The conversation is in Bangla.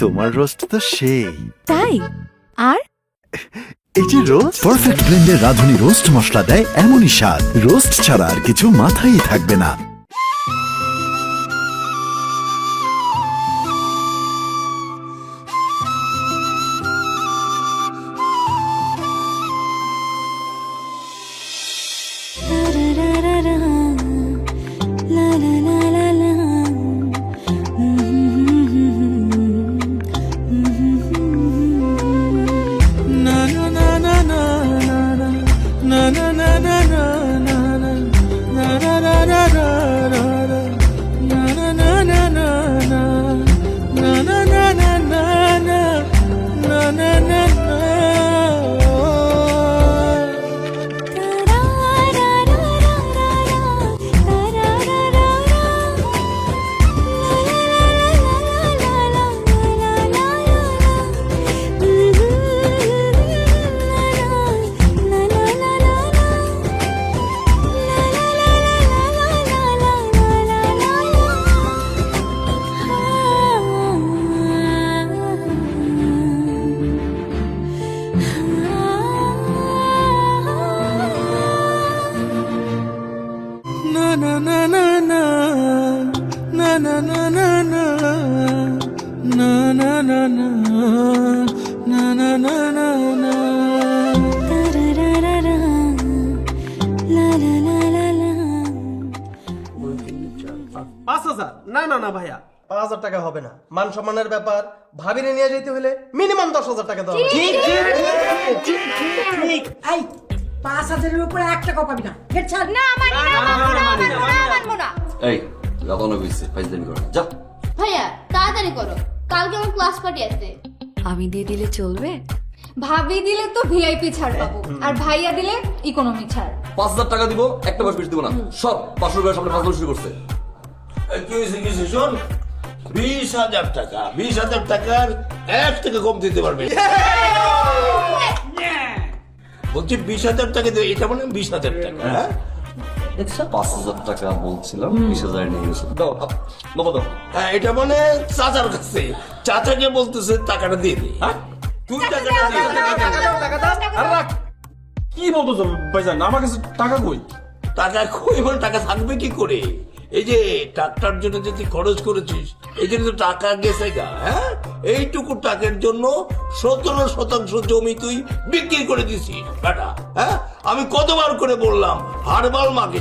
তোমার রোস্ট তো সেই। তাই? আর এই যে রোস্ট, পারফেক্ট ব্লেন্ডের রাঁধুনি রোস্ট মশলা দেয় এমনই স্বাদ, রোস্ট ছাড়া আর কিছু মাথায় থাকবে না। না ভাইয়া 5,000 টাকা হবে না, মান সম্মানের ব্যাপার, ভাবিরে নিয়ে যেতে হলে মিনিমাম 10,000 টাকা দেওয়া হবে। ঠিক। এই 5,000-এর উপরে 1 টাকাও পাবি না। হেড ছাড়। না মানবো না। এই লাগানো হইছে ফাইজলামি করো যা। ভাইয়া তাড়াতাড়ি করো, কালকে আমার ক্লাস পার্টি আছে। আমি দিয়ে দিলে চলবে? ভাবি দিলে তো ভিআইপি ছাড় পাবো, আর ভাইয়া দিলে ইকোনমি ছাড়। 5,000 টাকা দিব, একটা মাস বেশি দিব না। সব 500 টাকার সামনে ফাজলামি শুরু করছে। কি হয়েছে শোন, 20,000 টাকা, 20,000 টাকার 1 টাকা কম দিতে পারবে। বলছি 20,000 টাকা দিয়ে, এটা মানে 20,000 টাকা। হ্যাঁ 5,000 টাকা বলছিলাম, 20,000 নিয়ে গেছে। দাও বাবা দাও। হ্যাঁ, এটা মানে চাচার কাছে, চাচাকে বলতেছে টাকাটা দিয়ে দে। হ্যাঁ তুই টাকাটা দিয়ে দে। কি বলতো ভাইজান, আমার কাছে টাকা কই? টাকা কই মানে টাকা থাকবে কি করে? এই যে টাকার জন্য যে তুই খরচ করেছিস, এই জন্য তো টাকা গেছে গা। হ্যাঁ এইটুকু টাকার জন্য 17% জমি তুই বিক্রি করে দিছিস বেটা। হ্যাঁ আমি কতবার করে বললাম হারবাল মাকে